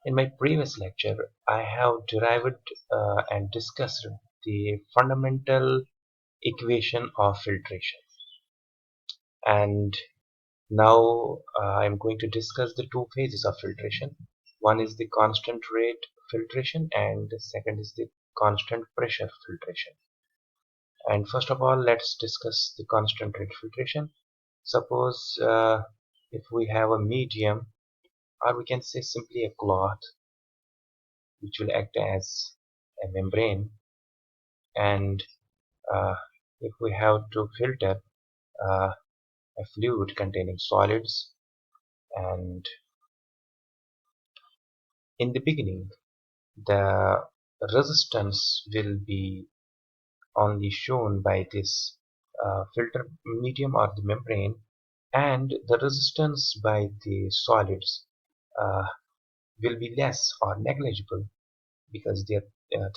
In my previous lecture, I have derived and discussed the fundamental equation of filtration, and now I am going to discuss the two phases of filtration. One is the constant rate filtration, and the second is the constant pressure filtration. And first of all, let's discuss the constant rate filtration. Suppose if we have a medium, or we can say simply a cloth, which will act as a membrane, and if we have to filter uh, a fluid containing solids, and in the beginning the resistance will be only shown by this filter medium or the membrane, and the resistance by the solids uh, will be less or negligible because their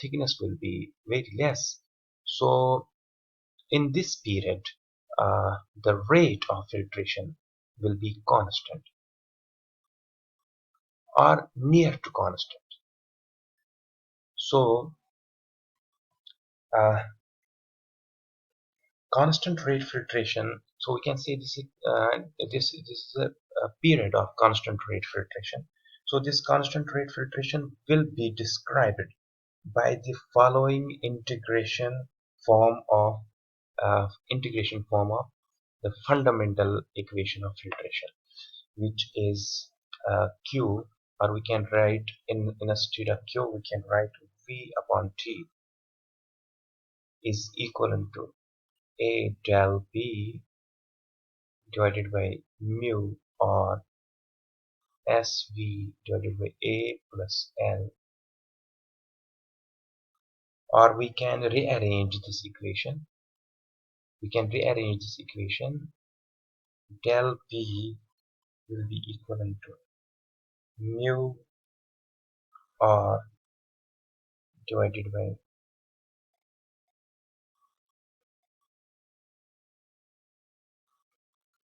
thickness will be very less. So in this period, the rate of filtration will be constant or near to constant. So uh, constant rate filtration, so we can say this is a period of constant rate filtration. So this constant rate filtration will be described by the following integration form of the fundamental equation of filtration, which is Q, or we can write instead of Q, we can write V upon T is equivalent to A del B divided by mu, or SV divided by A plus L. Or we can rearrange this equation. Del B will be equivalent to mu R divided by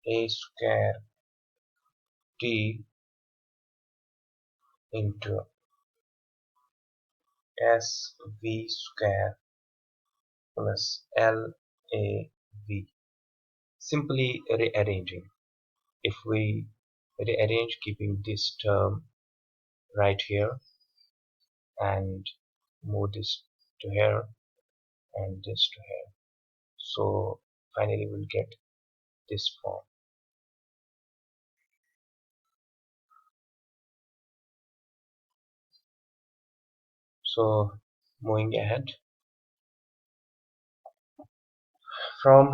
A square T into SV square plus LAV. Simply rearranging. If we rearrange, keeping this term right here and move this to here and this to here, so finally we'll get this form. So moving ahead, from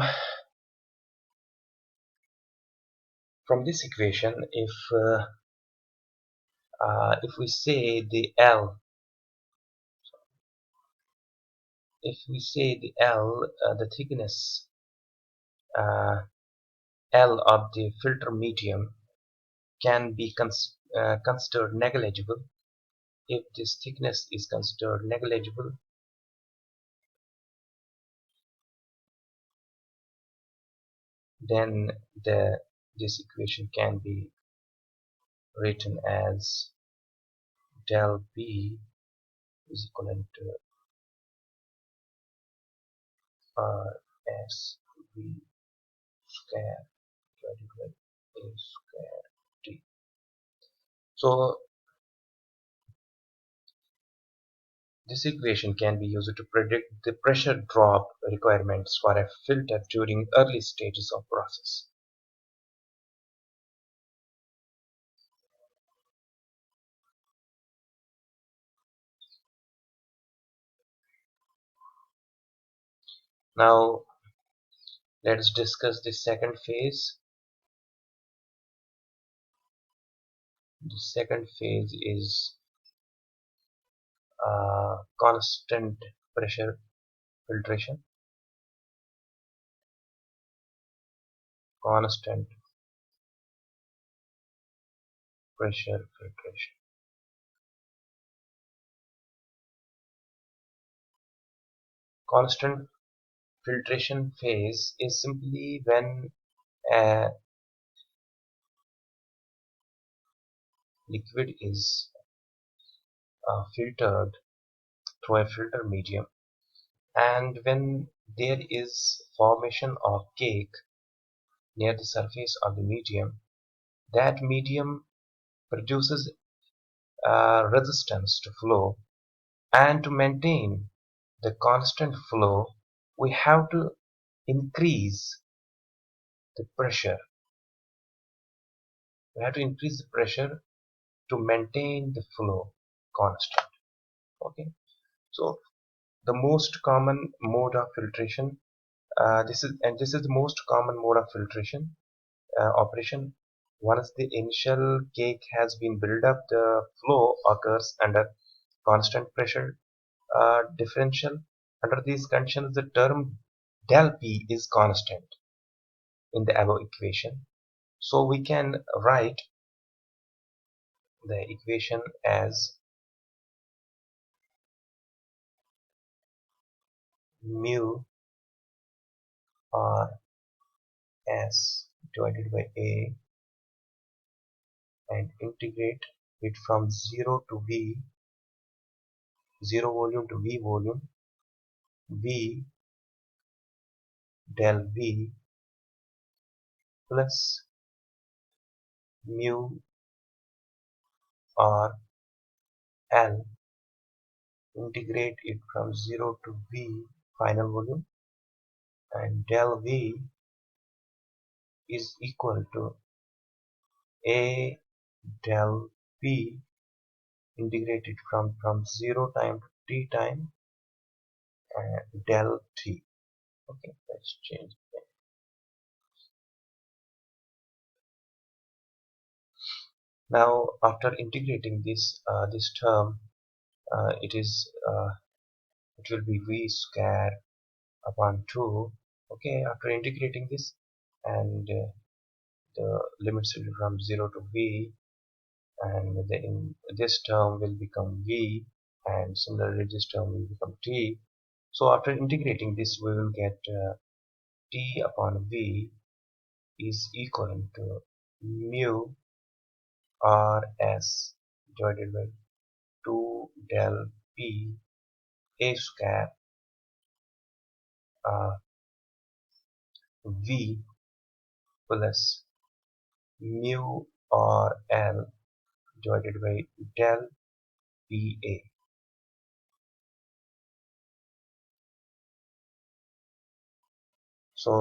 this equation, if we say the L, the thickness uh, L of the filter medium can be considered negligible. If this thickness is considered negligible, then this equation can be written as del B is equivalent to RSV square divided by A square T. So this equation can be used to predict the pressure drop requirements for a filter during early stages of process. Now let's discuss the second phase. The second phase is constant pressure filtration. Constant pressure filtration. Constant filtration phase is simply when a liquid is filtered through a filter medium, and when there is formation of cake near the surface of the medium, that medium produces resistance to flow, and to maintain the constant flow we have to increase the pressure. We have to increase the pressure to maintain the flow constant. Okay, so the most common mode of filtration, this is the most common mode of filtration operation. Once the initial cake has been built up, the flow occurs under constant pressure differential. Under these conditions, the term del P is constant in the above equation. So we can write the equation as mu r s divided by a, and integrate it from 0 to v, 0 volume to v volume, v del v plus mu r l, integrate it from 0 to v final volume, and del v is equal to a del v integrated from 0 time to t time, del t. Okay, let's change it. Now after integrating this term, it is it will be v square upon 2. Okay, after integrating this, and the limits will be from 0 to v, and then this term will become v, and similarly this term will become t. So after integrating this, we will get t upon v is equal to mu rs divided by 2 del p a square uh, v plus mu rl divided by del pa. So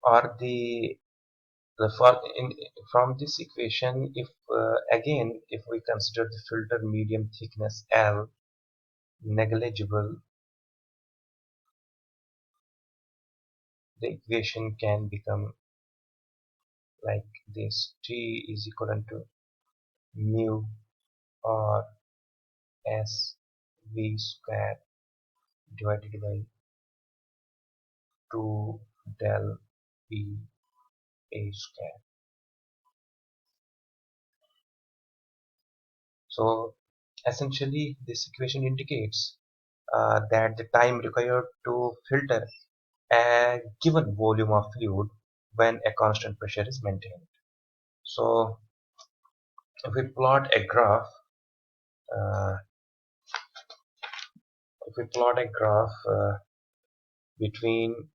or the for in from this equation, if again if we consider the filter medium thickness L negligible, the equation can become like this: T is equal to mu or s v square divided by 2 del p a square. So essentially this equation indicates that the time required to filter a given volume of fluid when a constant pressure is maintained. So if we plot a graph, uh, if we plot a graph between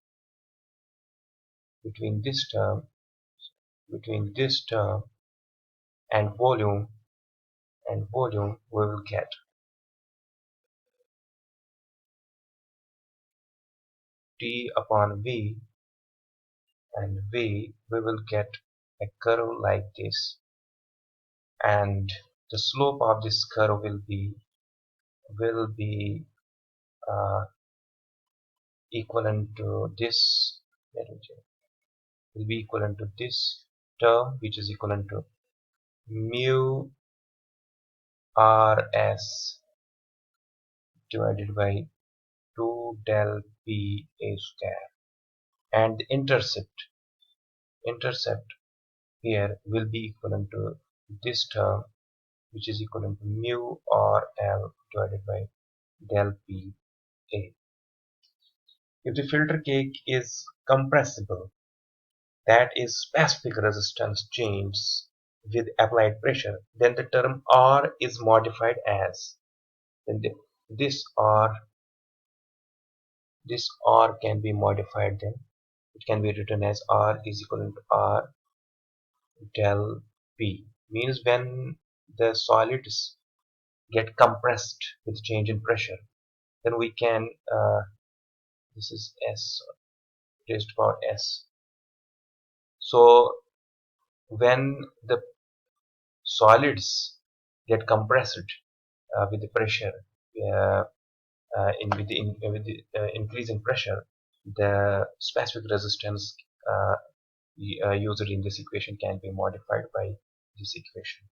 between this term between this term and volume, we will get T upon V, and V, we will get a curve like this, and the slope of this curve will be uh, equivalent to this. Let me check. Will be equivalent to this term, which is equivalent to mu rs divided by 2 del p a square, and the intercept here will be equivalent to this term, which is equivalent to mu r l divided by del p a. If the filter cake is compressible, that is specific resistance changes with applied pressure, then the term R is modified as, then this R can be modified, then it can be written as R is equal to R del P, means when the solids get compressed with change in pressure, then we can this is S raised to power S. So when the solids get compressed with the pressure, uh, with the increase in pressure, the specific resistance used in this equation can be modified by this equation,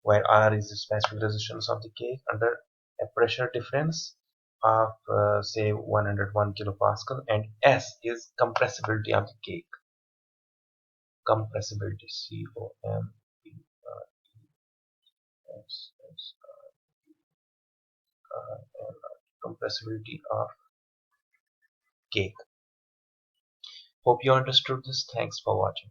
where R is the specific resistance of the cake under a pressure difference of say 101 kilopascal, and S is compressibility of the cake. Compressibility, compressibility of cake. Hope you understood this. Thanks for watching.